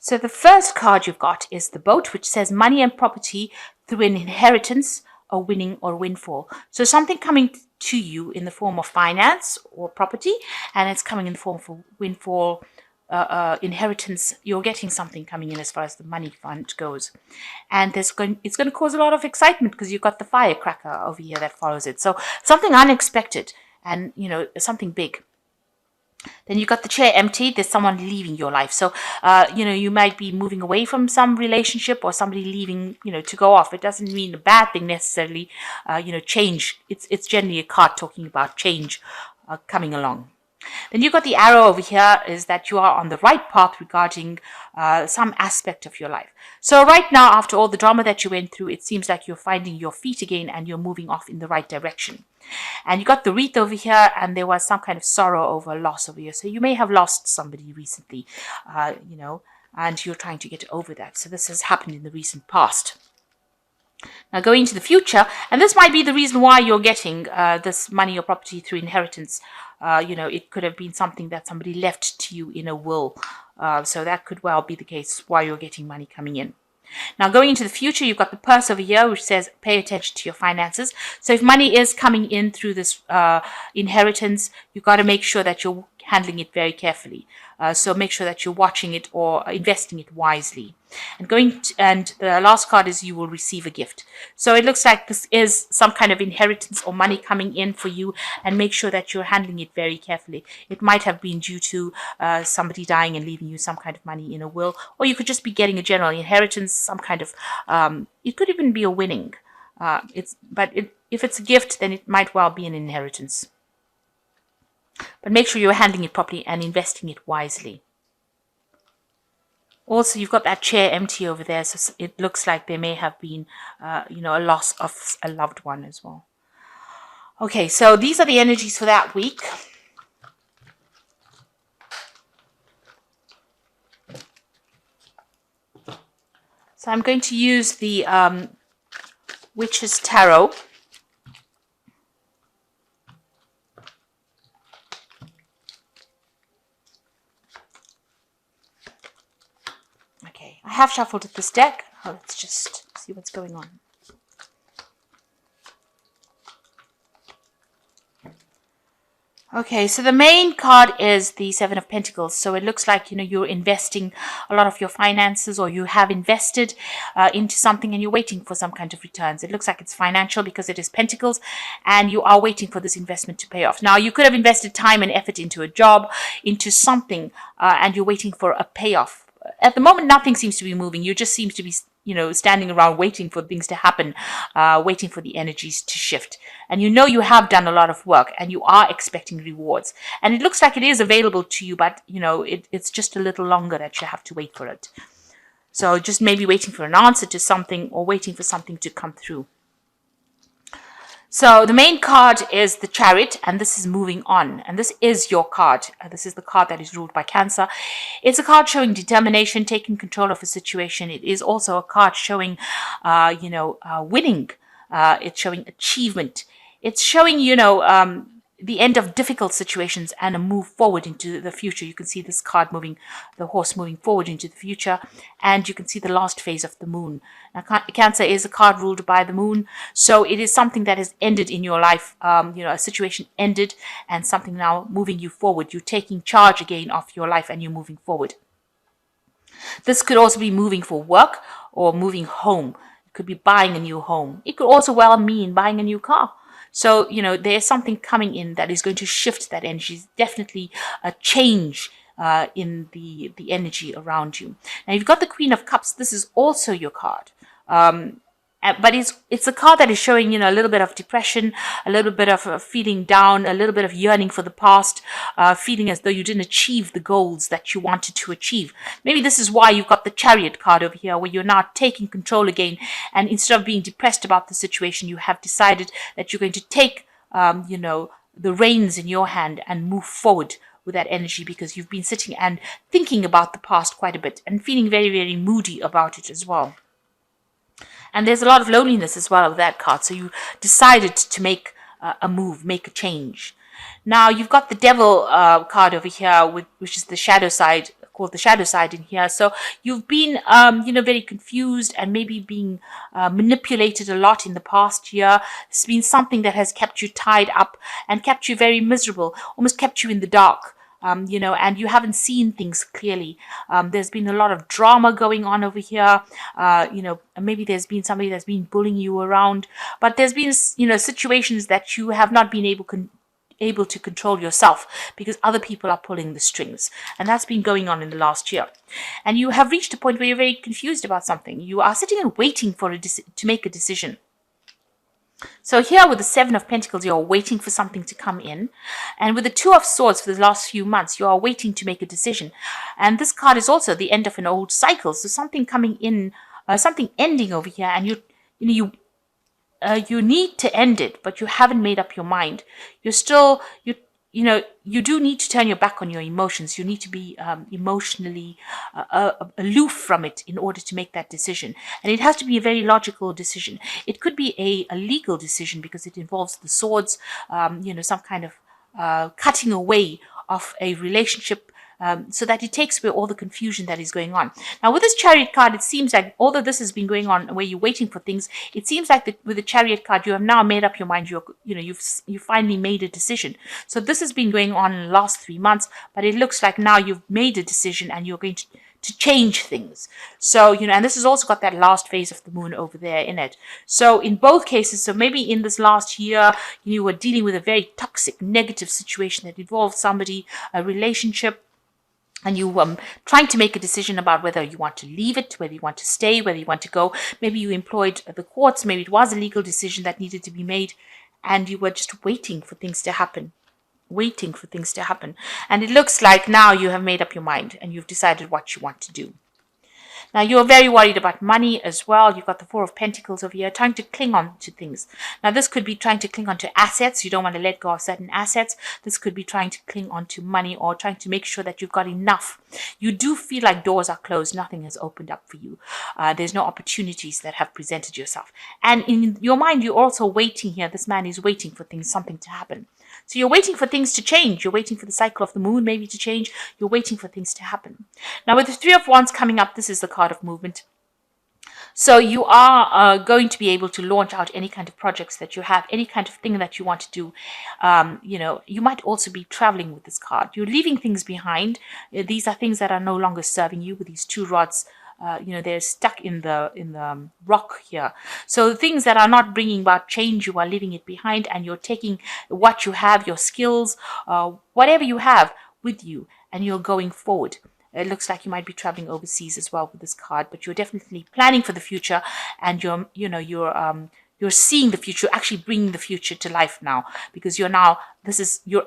So the first card you've got is the Boat, which says money and property through an inheritance, a winning or windfall. So something coming to you in the form of finance or property, and it's coming in the form of windfall, inheritance. You're getting something coming in as far as the money fund goes, and it's going to cause a lot of excitement because you've got the firecracker over here that follows it. So something unexpected, and something big. Then you got the chair empty. There's someone leaving your life. So, you might be moving away from some relationship or somebody leaving, to go off. It doesn't mean a bad thing necessarily. Change. It's generally a card talking about change coming along. Then you got the arrow over here is that you are on the right path regarding some aspect of your life. So right now, after all the drama that you went through, it seems like you're finding your feet again and you're moving off in the right direction. And you got the wreath over here, and there was some kind of sorrow over loss over here. So you may have lost somebody recently, and you're trying to get over that. So this has happened in the recent past. Now going into the future, and this might be the reason why you're getting this money or property through inheritance. It could have been something that somebody left to you in a will. So that could well be the case why you're getting money coming in. Now going into the future, you've got the purse over here, which says pay attention to your finances. So if money is coming in through this inheritance, you've got to make sure that you're handling it very carefully. So make sure that you're watching it or investing it wisely. And the last card is you will receive a gift. So it looks like this is some kind of inheritance or money coming in for you, and make sure that you're handling it very carefully. It might have been due to somebody dying and leaving you some kind of money in a will, or you could just be getting a general inheritance, some kind of, it could even be a winning. If it's a gift, then it might well be an inheritance. But make sure you're handling it properly and investing it wisely. Also, you've got that chair empty over there, so it looks like there may have been, a loss of a loved one as well. Okay, so these are the energies for that week. So I'm going to use the Witch's Tarot. I have shuffled this deck. Let's just see what's going on. Okay, so the main card is the Seven of Pentacles. So it looks like, you're investing a lot of your finances, or you have invested into something and you're waiting for some kind of returns. It looks like it's financial because it is Pentacles, and you are waiting for this investment to pay off. Now, you could have invested time and effort into a job, into something, and you're waiting for a payoff. At the moment, nothing seems to be moving. You just seem to be, standing around waiting for things to happen, waiting for the energies to shift. And you have done a lot of work and you are expecting rewards. And it looks like it is available to you, but, it's just a little longer that you have to wait for it. So just maybe waiting for an answer to something, or waiting for something to come through. So the main card is the Chariot, and this is moving on. And this is your card. This is the card that is ruled by Cancer. It's a card showing determination, taking control of a situation. It is also a card showing, winning. It's showing achievement. It's showing, the end of difficult situations and a move forward into the future. You can see this card moving, the horse moving forward into the future, and you can see the last phase of the moon. Now, Cancer is a card ruled by the moon, so it is something that has ended in your life. A situation ended, and something now moving you forward. You're taking charge again of your life, and you're moving forward. This could also be moving for work or moving home. It could be buying a new home. It could also well mean buying a new car. So, there's something coming in that is going to shift that energy. Definitely a change in the energy around you. Now, you've got the Queen of Cups. This is also your card. But it's a card that is showing, a little bit of depression, a little bit of feeling down, a little bit of yearning for the past, feeling as though you didn't achieve the goals that you wanted to achieve. Maybe this is why you've got the Chariot card over here, where you're now taking control again. And instead of being depressed about the situation, you have decided that you're going to take, the reins in your hand and move forward with that energy, because you've been sitting and thinking about the past quite a bit and feeling very, very moody about it as well. And there's a lot of loneliness as well with that card. So you decided to make a move, make a change. Now, you've got the Devil card over here, which is the shadow side, called the shadow side in here. So you've been, very confused and maybe being manipulated a lot in the past year. It's been something that has kept you tied up and kept you very miserable, almost kept you in the dark. And you haven't seen things clearly. There's been a lot of drama going on over here. Maybe there's been somebody that's been bullying you around, but there's been, situations that you have not been able to control yourself because other people are pulling the strings, and that's been going on in the last year. And you have reached a point where you're very confused about something. You are sitting and waiting for to make a decision. So here with the Seven of Pentacles, you're waiting for something to come in. And with the Two of Swords for the last few months, you are waiting to make a decision. And this card is also the end of an old cycle. So something coming in, something ending over here, and you need to end it, but you haven't made up your mind. You do need to turn your back on your emotions. You need to be emotionally aloof from it in order to make that decision. And it has to be a very logical decision. It could be a legal decision because it involves the swords, some kind of cutting away of a relationship, so that it takes away all the confusion that is going on. Now, with this Chariot card, it seems like, although this has been going on where you're waiting for things, it seems like that with the Chariot card, you have now made up your mind. You've finally made a decision. So this has been going on in the last 3 months, but it looks like now you've made a decision and you're going to change things. So, and this has also got that last phase of the moon over there in it. So in both cases, so maybe in this last year, you were dealing with a very toxic, negative situation that involved somebody, a relationship, and you trying to make a decision about whether you want to leave it, whether you want to stay, whether you want to go. Maybe you employed the courts, maybe it was a legal decision that needed to be made, and you were just waiting for things to happen. And it looks like now you have made up your mind and you've decided what you want to do. Now, you're very worried about money as well. You've got the Four of Pentacles over here, trying to cling on to things. Now, this could be trying to cling on to assets. You don't want to let go of certain assets. This could be trying to cling on to money or trying to make sure that you've got enough. You do feel like doors are closed. Nothing has opened up for you. There's no opportunities that have presented yourself. And in your mind, you're also waiting here. This man is waiting for something to happen. So you're waiting for things to change. You're waiting for the cycle of the moon maybe to change. You're waiting for things to happen. Now, with the Three of Wands coming up, this is the card of movement. So you are going to be able to launch out any kind of projects that you have, any kind of thing that you want to do. You might also be traveling with this card. You're leaving things behind. These are things that are no longer serving you with these two rods. They're stuck in the rock here. So the things that are not bringing about change, you are leaving it behind, and you're taking what you have, your skills, whatever you have with you, and you're going forward. It looks like you might be traveling overseas as well with this card, but you're definitely planning for the future, and you're seeing the future, actually bringing the future to life now, because you're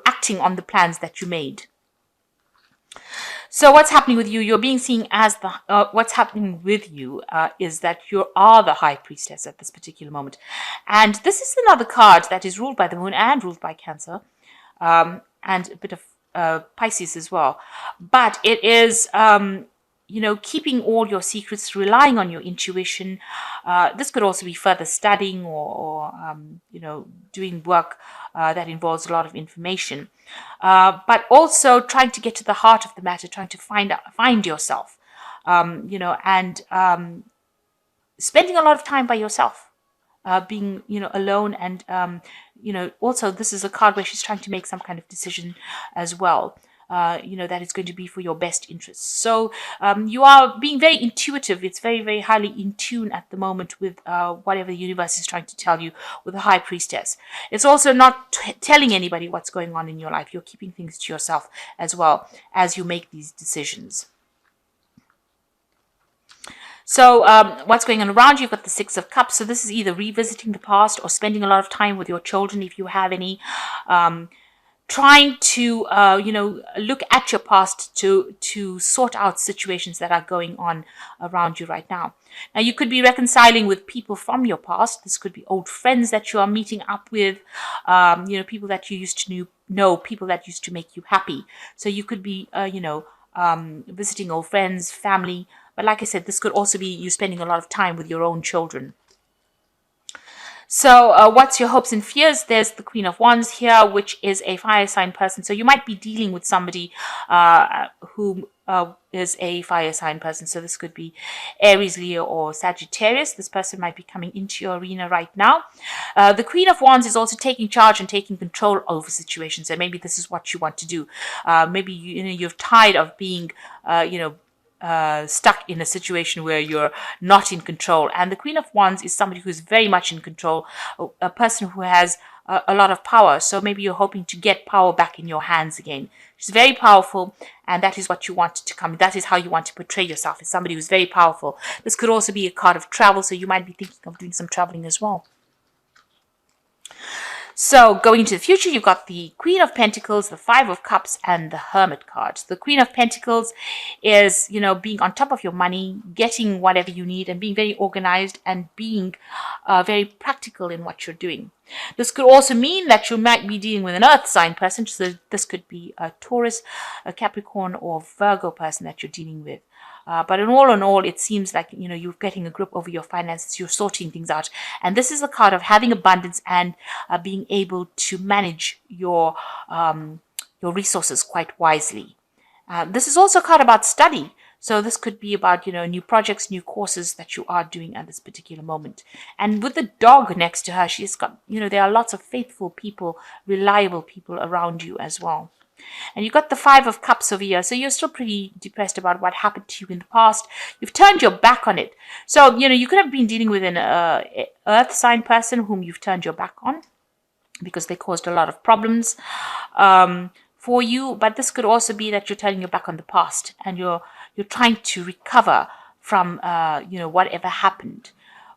acting on the plans that you made. So what's happening with you? You're being seen as what's happening with you is that you are the High Priestess at this particular moment. And this is another card that is ruled by the moon and ruled by Cancer, and a bit of Pisces as well. But it is, keeping all your secrets, relying on your intuition. This could also be further studying or doing work that involves a lot of information. But also trying to get to the heart of the matter, trying to find yourself, and spending a lot of time by yourself, being, alone. And, also this is a card where she's trying to make some kind of decision as well. That is going to be for your best interests. So you are being very intuitive. It's very, very highly in tune at the moment with whatever the universe is trying to tell you with the High Priestess. It's also not telling anybody what's going on in your life. You're keeping things to yourself as well as you make these decisions. So what's going on around you? You've got the Six of Cups. So this is either revisiting the past or spending a lot of time with your children if you have any. Trying to, look at your past to sort out situations that are going on around you right now. Now, you could be reconciling with people from your past. This could be old friends that you are meeting up with, people that you used to know, people that used to make you happy. So you could be, visiting old friends, family. But like I said, this could also be you spending a lot of time with your own children. So what's your hopes and fears? There's the Queen of Wands here, which is a fire sign person. So you might be dealing with somebody who is a fire sign person. So this could be Aries, Leo, or Sagittarius. This person might be coming into your arena right now. The Queen of Wands is also taking charge and taking control over situations. And maybe this is what you want to do. Maybe you're tired of being, stuck in a situation where you're not in control. And the Queen of Wands is somebody who's very much in control, a person who has a lot of power. So maybe you're hoping to get power back in your hands again. She's very powerful, and that is what you want to come. That is how you want to portray yourself, as somebody who's very powerful. This could also be a card of travel, so you might be thinking of doing some traveling as well. So going into the future, you've got the Queen of Pentacles, the Five of Cups, and the Hermit card. The Queen of Pentacles is, being on top of your money, getting whatever you need, and being very organized and being very practical in what you're doing. This could also mean that you might be dealing with an earth sign person. So this could be a Taurus, a Capricorn, or Virgo person that you're dealing with. But in all, it seems like, you're getting a grip over your finances, you're sorting things out. And this is a card of having abundance and being able to manage your resources quite wisely. This is also a card about study. So this could be about, new projects, new courses that you are doing at this particular moment. And with the dog next to her, she's got, there are lots of faithful people, reliable people around you as well. And you've got the Five of Cups over here. So you're still pretty depressed about what happened to you in the past. You've turned your back on it. So, you could have been dealing with an earth sign person whom you've turned your back on because they caused a lot of problems for you. But this could also be that you're turning your back on the past and you're trying to recover from, whatever happened.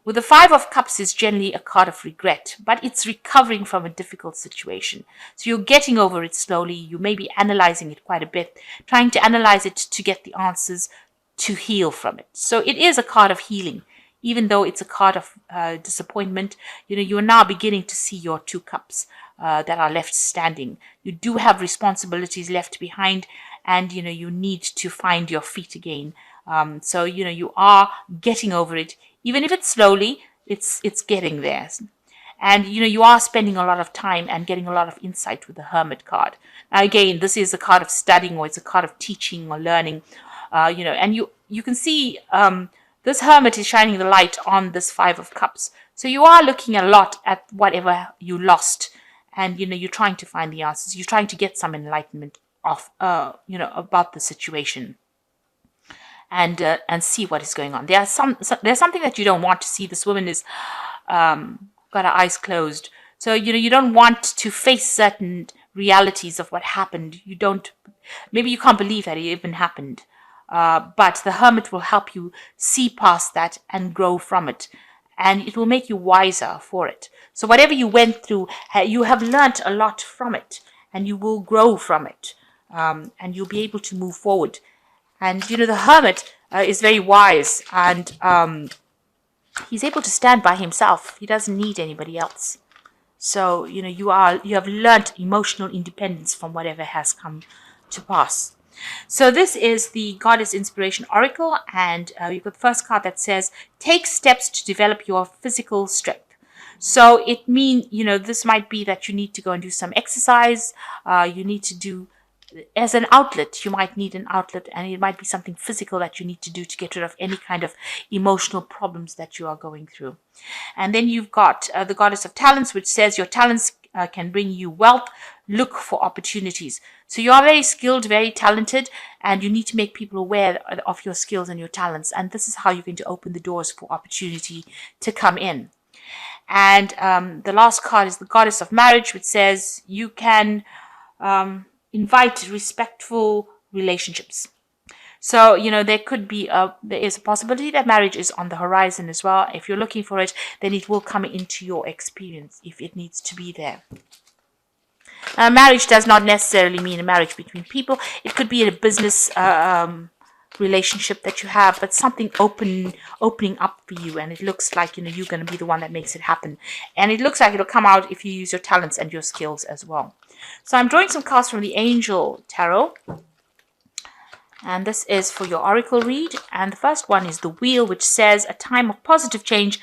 With the Five of Cups is generally a card of regret, but it's recovering from a difficult situation. So you're getting over it slowly. You may be analyzing it quite a bit, trying to analyze it to get the answers to heal from it. So it is a card of healing, even though it's a card of disappointment. You're now beginning to see your two cups that are left standing. You do have responsibilities left behind, and you need to find your feet again. So you are getting over it. Even if it's slowly, it's getting there. And, you are spending a lot of time and getting a lot of insight with the Hermit card. Now, again, this is a card of studying, or it's a card of teaching or learning, and you can see this Hermit is shining the light on this Five of Cups. So you are looking a lot at whatever you lost, and, you're trying to find the answers. You're trying to get some enlightenment of, about the situation. And see what is going on. There's something that you don't want to see. This woman is got her eyes closed. So you don't want to face certain realities of what happened. Maybe you can't believe that it even happened. But the Hermit will help you see past that and grow from it, and it will make you wiser for it. So whatever you went through, you have learnt a lot from it, and you will grow from it, and you'll be able to move forward. And, the Hermit is very wise, and he's able to stand by himself. He doesn't need anybody else. So, you have learnt emotional independence from whatever has come to pass. So this is the Goddess Inspiration Oracle, and you've got the first card that says, take steps to develop your physical strength. So it means, this might be that you need to go and do some exercise. You need to do, as an outlet, you might need an outlet, and it might be something physical that you need to do to get rid of any kind of emotional problems that you are going through. And then you've got the Goddess of Talents, which says your talents can bring you wealth. Look for opportunities. So you are very skilled, very talented, and you need to make people aware of your skills and your talents. And this is how you're going to open the doors for opportunity to come in. And the last card is the Goddess of Marriage, which says you can invite respectful relationships. So, there could be there is a possibility that marriage is on the horizon as well. If you're looking for it, then it will come into your experience if it needs to be there. Marriage does not necessarily mean a marriage between people. It could be a business relationship that you have, but something opening up for you, and it looks like you're going to be the one that makes it happen. And it looks like it'll come out if you use your talents and your skills as well. So I'm drawing some cards from the Angel Tarot, and this is for your oracle read. And the first one is the Wheel, which says a time of positive change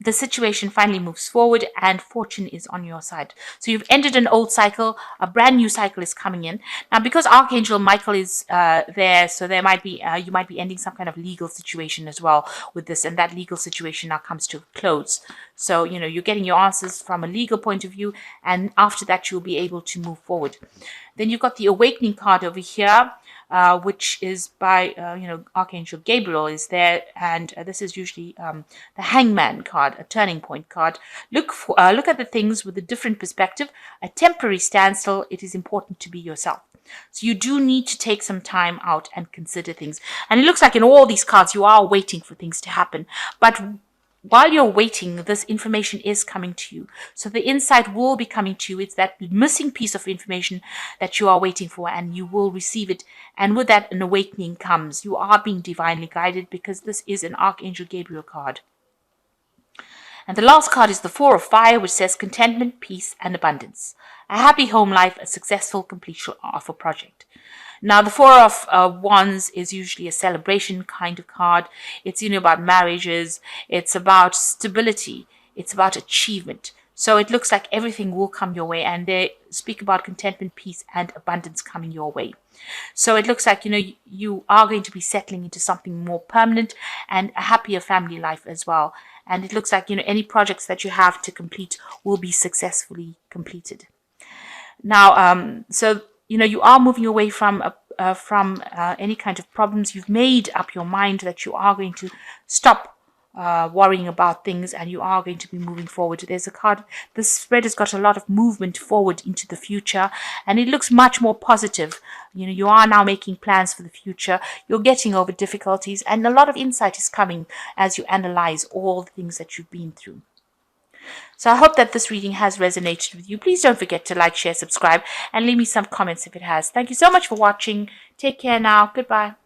the situation finally moves forward and fortune is on your side. So you've ended an old cycle, a brand new cycle is coming in. Now, because Archangel Michael is there, so there might be, you might be ending some kind of legal situation as well with this, and that legal situation now comes to a close. So, you're getting your answers from a legal point of view, and after that, you'll be able to move forward. Then you've got the Awakening card over here, which is by, Archangel Gabriel is there. And this is usually the Hangman card, a turning point card. Look at the things with a different perspective, a temporary standstill. It is important to be yourself. So you do need to take some time out and consider things. And it looks like in all these cards, you are waiting for things to happen. But while you're waiting, this information is coming to you. So the insight will be coming to you. It's that missing piece of information that you are waiting for, and you will receive it. And with that, an awakening comes. You are being divinely guided because this is an Archangel Gabriel card. And the last card is the Four of Fire, which says contentment, peace, and abundance. A happy home life, a successful completion of a project. Now, the Four of Wands is usually a celebration kind of card. It's, about marriages. It's about stability. It's about achievement. So it looks like everything will come your way, and they speak about contentment, peace, and abundance coming your way. So it looks like, you are going to be settling into something more permanent and a happier family life as well. And it looks like, any projects that you have to complete will be successfully completed. Now, so you are moving away from any kind of problems. You've made up your mind that you are going to stop worrying about things, and you are going to be moving forward. There's a card. This spread has got a lot of movement forward into the future, and it looks much more positive. You are now making plans for the future. You're getting over difficulties, and a lot of insight is coming as you analyze all the things that you've been through. So I hope that this reading has resonated with you. Please don't forget to like, share, subscribe, and leave me some comments if it has. Thank you so much for watching. Take care now. Goodbye.